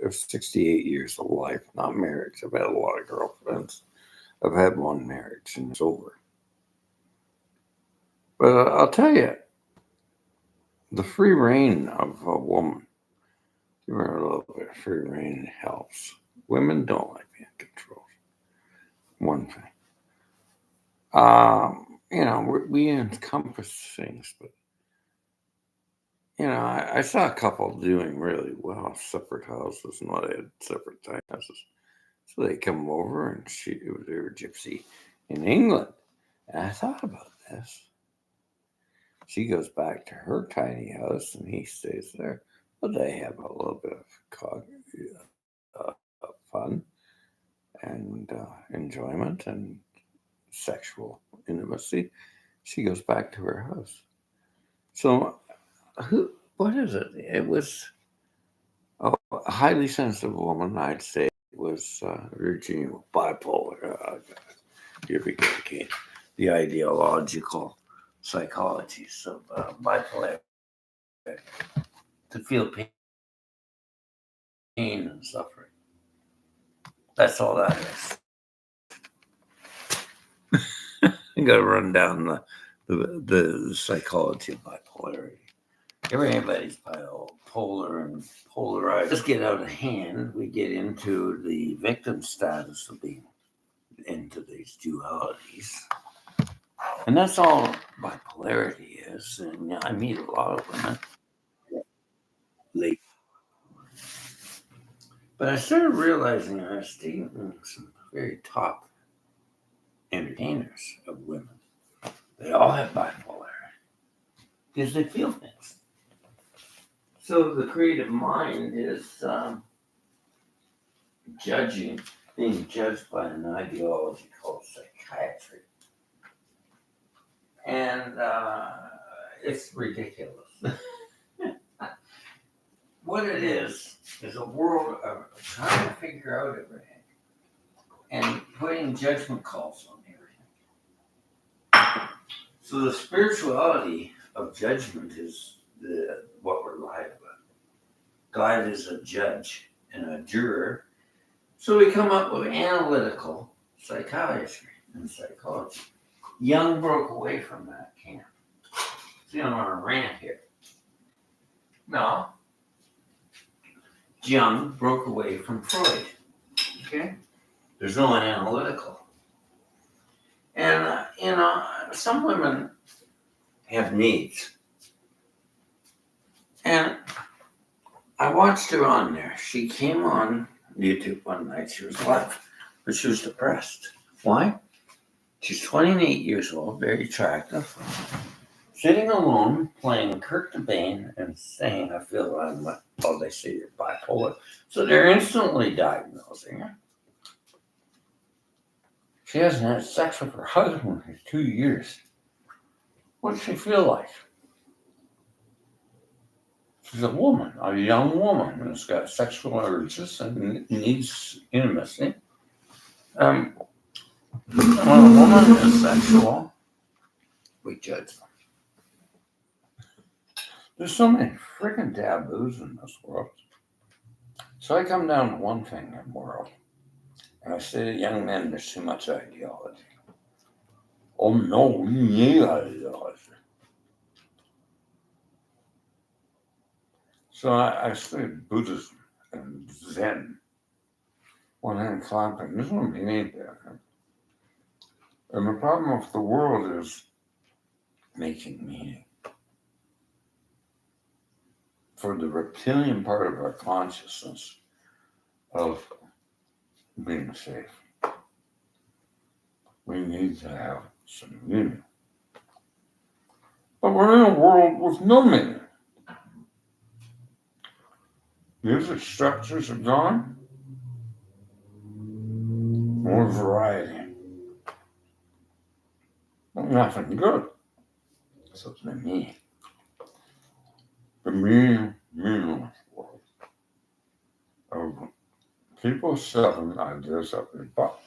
68 years of life, not marriage. I've had a lot of girlfriends. I've had one marriage and it's over. But I'll tell you, the free reign of a woman, give her a little bit of free reign helps. Women don't like being controlled. One thing. We encompass things, but I saw a couple doing really well, separate houses, and they had separate houses. So they come over, and they were gypsy in England. And I thought about this. She goes back to her tiny house, and he stays there. But they have a little bit of fun and enjoyment and sexual intimacy. She goes back to her house. So, what is it? It was a highly sensitive woman, I'd say. It was Virginia, bipolar. Here we go again. The ideological psychologies of bipolarity. To feel pain and suffering. That's all that is. I got to run down the psychology of bipolarity. Everybody's bipolar and polarized. Let's get out of hand. We get into the victim status of being into these dualities. And that's all bipolarity is. And I meet a lot of women late. But I started realizing I was dating some very top entertainers of women. They all have bipolarity because they feel things. So the creative mind is being judged by an ideology called psychiatry. And it's ridiculous. What it is a world of trying to figure out everything and putting judgment calls on everything. So the spirituality of judgment is what we're lied about. God is a judge and a juror. So we come up with analytical psychiatry and psychology. Jung broke away from that camp. See, I'm on a rant here. No. Jung broke away from Freud. Okay? There's no analytical. And, some women have needs. And I watched her on there. She came on YouTube one night. She was live, but she was depressed. Why? She's 28 years old, very attractive, sitting alone, playing Kurt Cobain and saying, I feel they say you're bipolar. So they're instantly diagnosing her. She hasn't had sex with her husband for 2 years. What does she feel like? She's a woman, a young woman who's got sexual urges and needs intimacy. When a woman is sexual, we judge them. There's so many freaking taboos in this world. So I come down to one thing in the world. And I say to young men, there's too much ideology. Oh no, we need ideology. So I studied Buddhism and Zen. One hand clapping, there's no meaning there. And the problem with the world is making meaning. For the reptilian part of our consciousness of being safe, we need to have some meaning. But we're in a world with no meaning. Music structures are gone. More variety. But nothing good. So it's the meaning. The meaningless world of people shoving ideas up their butt.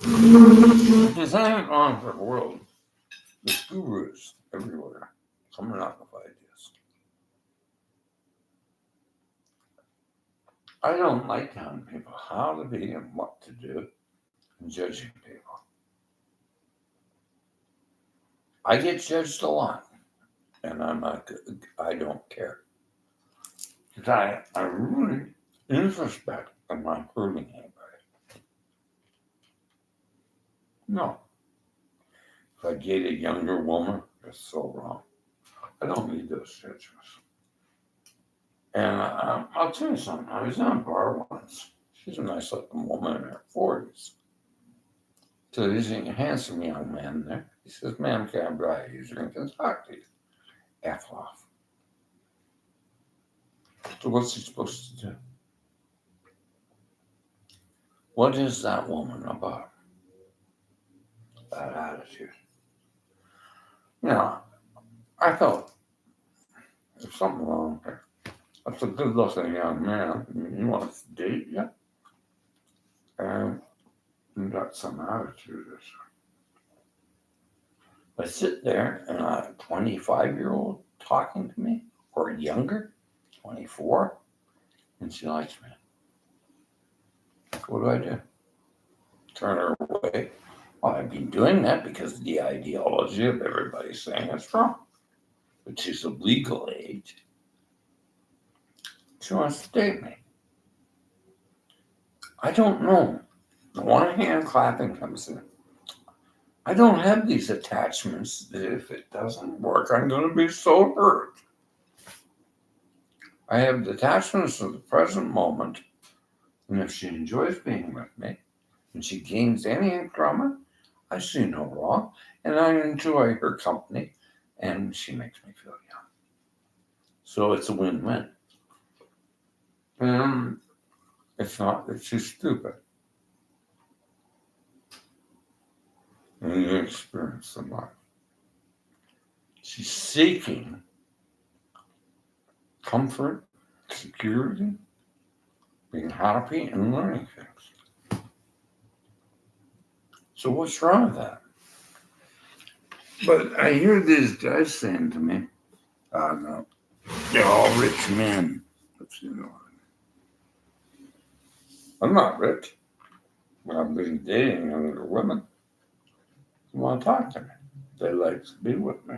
There's anything wrong with the world. There's gurus everywhere coming up with ideas. I don't like telling people how to be and what to do and judging people. I get judged a lot, and I'm not good. I don't care. Because I really introspect am I hurting anybody. No. If I date a younger woman, that's so wrong. I don't need those judgments. And I'll tell you something. I was in a bar once. She's a nice looking woman in her 40s. So there's a handsome young man there. He says, "Ma'am, can I buy you a drink and talk to you?" F off. So what's he supposed to do? What is that woman about? That attitude. Now, I thought there's something wrong here. That's a good looking young man. He wants to date you. And you got some attitude. I sit there and a 25-year-old talking to me, or younger, 24, and she likes me. What do? Turn her away? Well, I've been doing that because of the ideology of everybody saying it's wrong. But she's of legal age. She wants to date me. I don't know. The one hand clapping comes in. I don't have these attachments that if it doesn't work, I'm going to be so hurt. I have the attachments of the present moment, and if she enjoys being with me, and she gains anything from it, I see no wrong, and I enjoy her company, and she makes me feel young. So it's a win-win. And it's not that she's stupid. And you experience the life. She's seeking comfort, security, being happy, and learning things. So what's wrong with that? But I hear these guys saying to me, no, they're all rich men. But you know, I'm not rich. I've been dating younger women who want to talk to me. They like to be with me.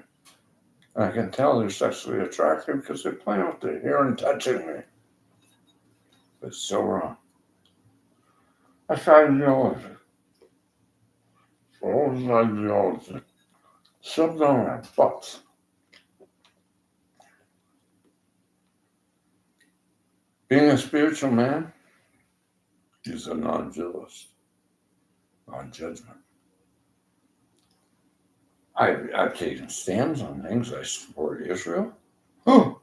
And I can tell they're sexually attractive because they're playing with their hair and touching me. But it's so wrong. That's ideology. All this ideology shoved on our butts. Being a spiritual man is a non-dualist, non-judgment. I've taken stands on things. I support Israel. I've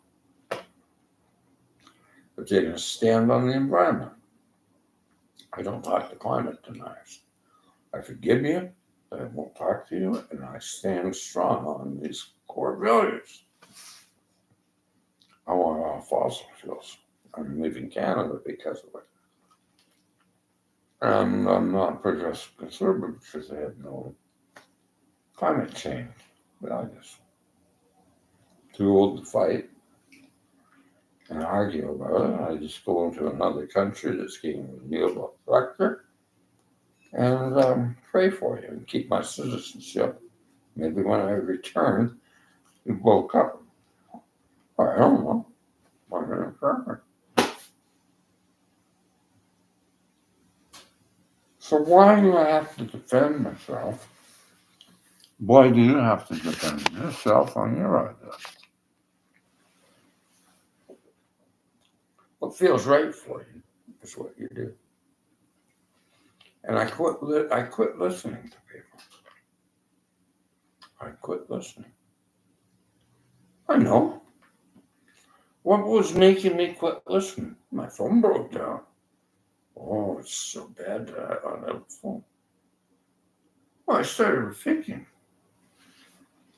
taken a stand on the environment. I don't talk to climate deniers. I forgive you, but I won't talk to you, and I stand strong on these core values. I want all fossil fuels. I'm leaving Canada because of it. And I'm not progressive conservative because they have no climate change values. Too old to fight and argue about it. I just go into another country that's getting renewable electric and pray for you and keep my citizenship. Maybe when I return, you woke up. I don't know. I'm going to return. So why do I have to defend myself? Why do you have to defend yourself on your idea? What feels right for you is what you do. And I quit listening to people. I quit listening. I know. What was making me quit listening? My phone broke down. Oh, it's so bad that I don't have a phone. Well, I started thinking,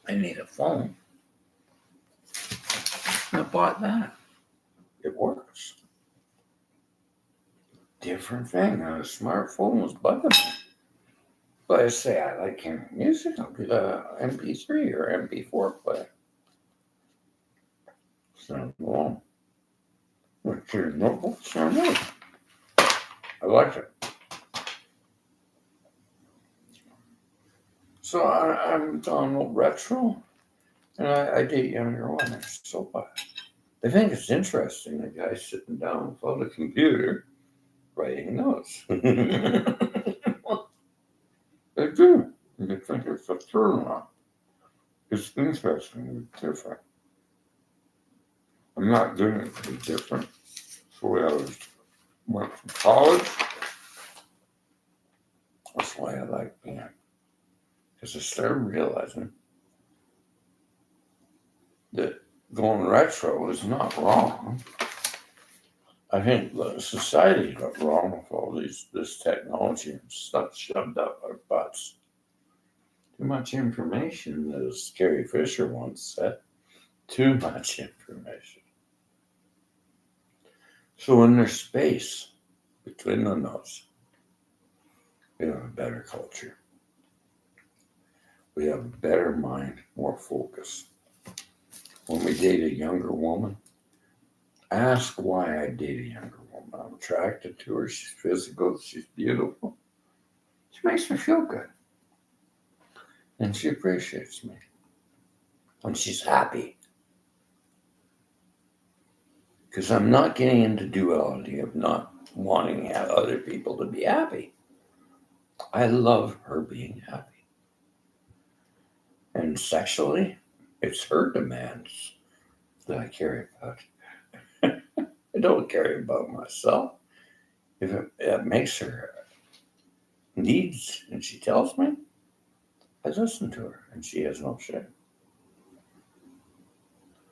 I need a phone. I bought that. It works. Different thing. A smartphone was bugging me. But I say I like hearing music. I'll get a MP3 or MP4 player. It's not long. It's your notebooks are new. I like it. So I'm Donald Retro, and I date younger women. So they think it's interesting. The guy sitting down with the computer writing notes. They do. They think it's a turn on. It's interesting. It's different. I'm not doing it to be different. So when I went to college, that's why I like being. Because I started realizing that going retro is not wrong. I think the society got wrong with all this technology and stuff shoved up our butts. Too much information, as Carrie Fisher once said. Too much information. So when there's space between the notes, we have a better culture. We have a better mind, more focus. When we date a younger woman, ask why I date a younger woman. I'm attracted to her. She's physical. She's beautiful. She makes me feel good. And she appreciates me. And she's happy. Because I'm not getting into duality of not wanting other people to be happy. I love her being happy. And sexually, it's her demands that I care about. I don't care about myself. If it makes her needs and she tells me, I listen to her and she has no shame.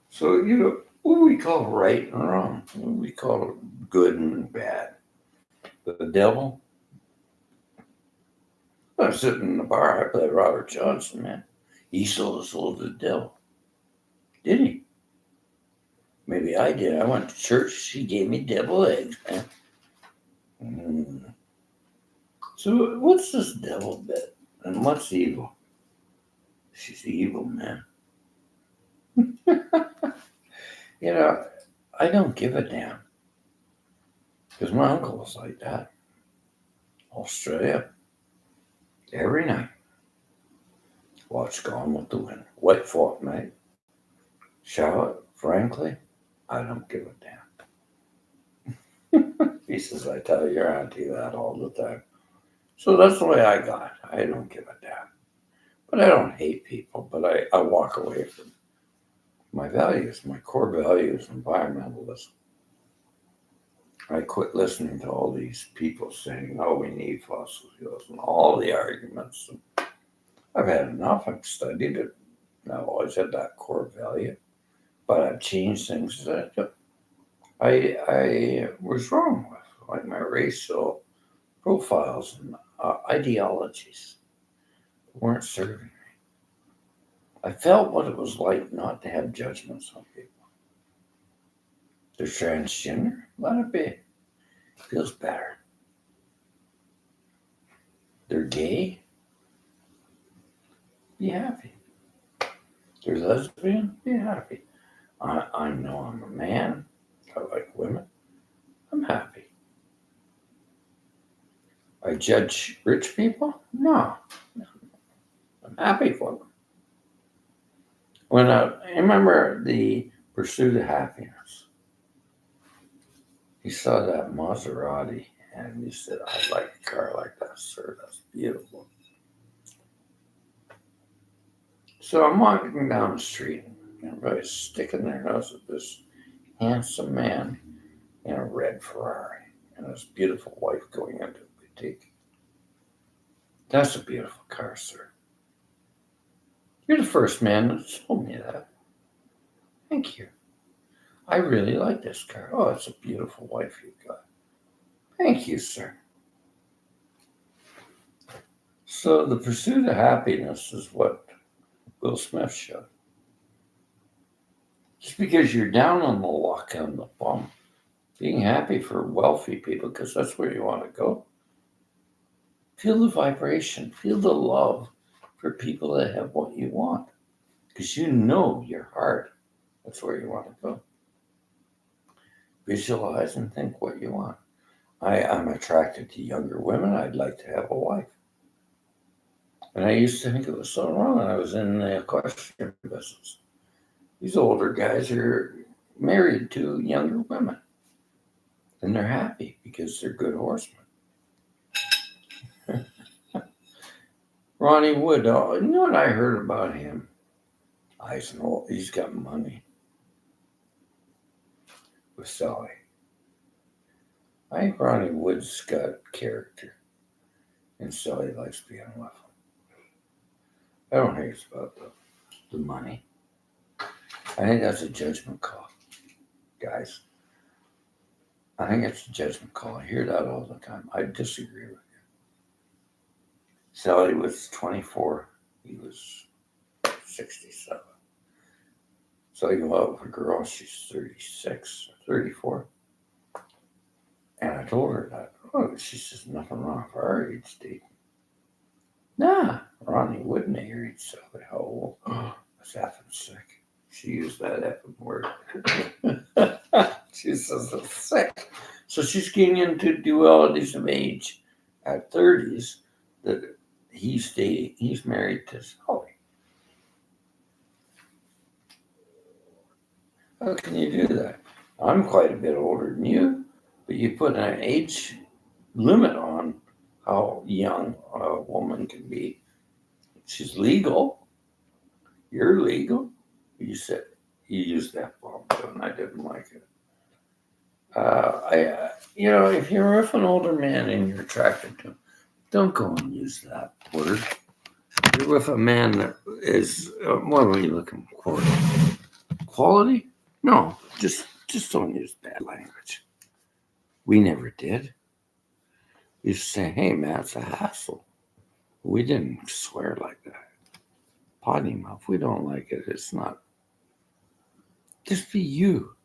So, what we call right and wrong, what we call good and bad. The devil, I was sitting in the bar, I played Robert Johnson, man. He sold his soul to the devil. Did he? Maybe I did. I went to church, she gave me devil eggs, man. So what's this devil bit? And what's evil? She's evil, man. I don't give a damn. Because my uncle was like that. Australia. Every night. Watch Gone with the Wind. White Fortnite. Charlotte, frankly, I don't give a damn. He says, I tell your auntie that all the time. So that's the way I got. I don't give a damn. But I don't hate people, but I walk away from my values, my core values, environmentalism. I quit listening to all these people saying, oh, we need fossil fuels and all the arguments. I've had enough. I've studied it. I've always had that core value. But I've changed things that I was wrong with, like my racial profiles and ideologies weren't serving me. I felt what it was like not to have judgments on people. They're transgender, let it be. Feels better. They're gay, be happy. They're lesbian, be happy. I know I'm a man. I like women. I'm happy. I judge rich people? No. I'm happy for them. When I remember the Pursuit of Happiness, he saw that Maserati and he said, I'd like a car like that, sir. That's beautiful. So I'm walking down the street and everybody's sticking their nose at this handsome man in a red Ferrari and his beautiful wife going into a boutique. That's a beautiful car, sir. You're the first man that told me that. Thank you. I really like this car. Oh, it's a beautiful wife you've got. Thank you, sir. So the pursuit of happiness is what Will Smith showed. Just because you're down on the luck and the bum, being happy for wealthy people, because that's where you want to go. Feel the vibration, feel the love for people that have what you want, because you know your heart, that's where you want to go. visualize and think what you want. I'm attracted to younger women. I'd like to have a wife. And I used to think it was so wrong. I was in the equestrian business. These older guys are married to younger women. And they're happy because they're good horsemen. Ronnie Wood, you know what I heard about him? He's got money with Sally. I think Ronnie Wood's got character, and Sally likes being with him. I don't think it's about the money. I think that's a judgment call, guys. I think it's a judgment call. I hear that all the time. I disagree with you. Sally was 24. He was 67. So you go out with a girl, she's 36, 34. And I told her that. Oh, she says, nothing wrong with our age dating. Nah, Ronnie Wood married Sally Howell. That's effing sick. She used that effing word. She says it's sick. So she's getting into dualities of age at 30s that he's married to Sally. How can you do that? I'm quite a bit older than you, but you put an age limit on how young a woman can be. She's legal. You're legal. You said you used that bomb, and I didn't like it. If you're with an older man and you're attracted to him, don't go and use that word. You're with a man that is, what are we looking for? Quality? No, just don't use bad language. We never did. We used to say, hey, man, it's a hassle. We didn't swear like that. Potty mouth. We don't like it. It's not. Just be you.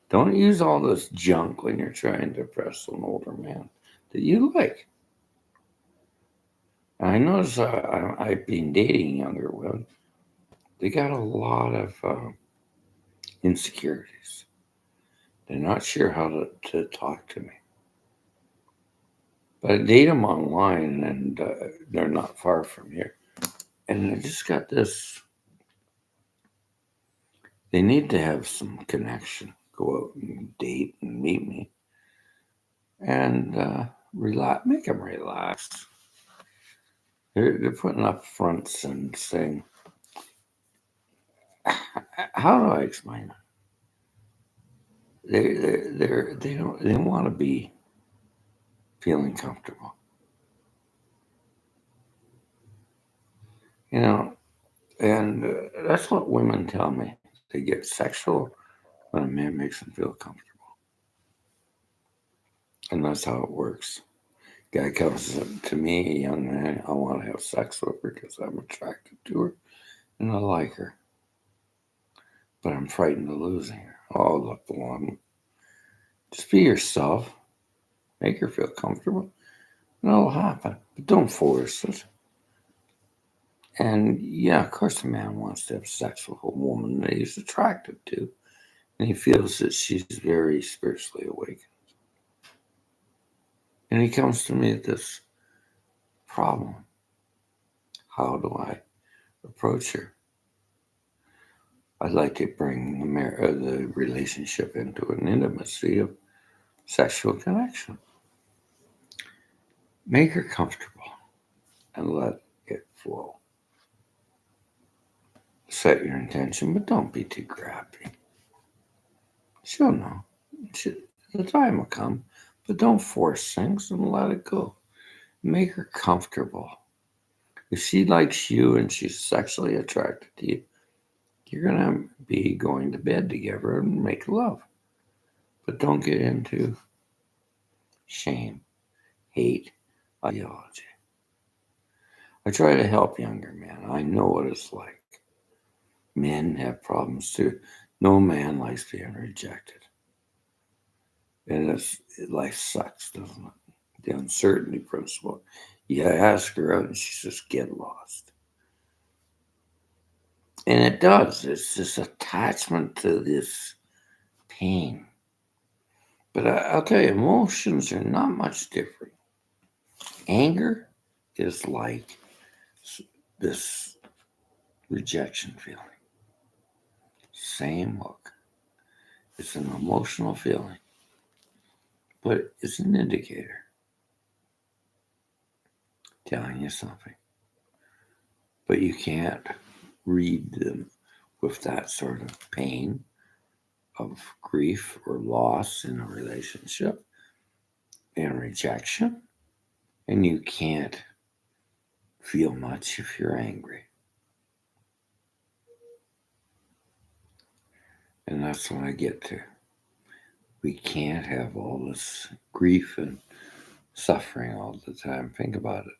Don't use all this junk when you're trying to impress an older man that you like. And I notice I've been dating younger women. They got a lot of insecurities. They're not sure how to talk to me. But I date them online, and they're not far from here. And they just got this. They need to have some connection. Go out and date and meet me. And relax, make them relax. They're putting up fronts and saying, how do I explain it? They want to be feeling comfortable. And that's what women tell me. They get sexual when a man makes them feel comfortable. And that's how it works. Guy comes to me, a young man, I want to have sex with her because I'm attracted to her and I like her. But I'm frightened of losing her. Oh, look, one. Just be yourself. Make her feel comfortable. And it'll happen. But don't force it. And yeah, of course, a man wants to have sex with a woman that he's attracted to. And he feels that she's very spiritually awakened. And he comes to me with this problem. How do I approach her? I'd like to bring the relationship into an intimacy of sexual connection. Make her comfortable and let it flow. Set your intention, but don't be too grabby. She'll know. The time will come, but don't force things and let it go. Make her comfortable. If she likes you and she's sexually attracted to you, you're going to be going to bed together and make love. But don't get into shame, hate, ideology. I try to help younger men. I know what it's like. Men have problems too. No man likes being rejected. And life sucks, doesn't it? The uncertainty principle. You ask her out and she says, get lost. And it does. It's this attachment to this pain. But I'll tell you, emotions are not much different. Anger is like this rejection feeling. Same hook. It's an emotional feeling, but it's an indicator telling you something. But you can't read them with that sort of pain of grief or loss in a relationship and rejection. And you can't feel much if you're angry. And that's what I get to. We can't have all this grief and suffering all the time. Think about it.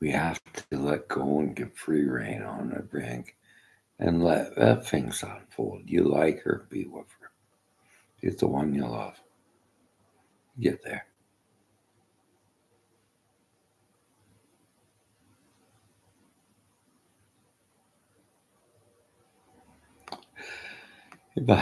We have to let go and give free rein on everything and let things unfold. You like her, be with her. Get the one you love. Get there. Bye.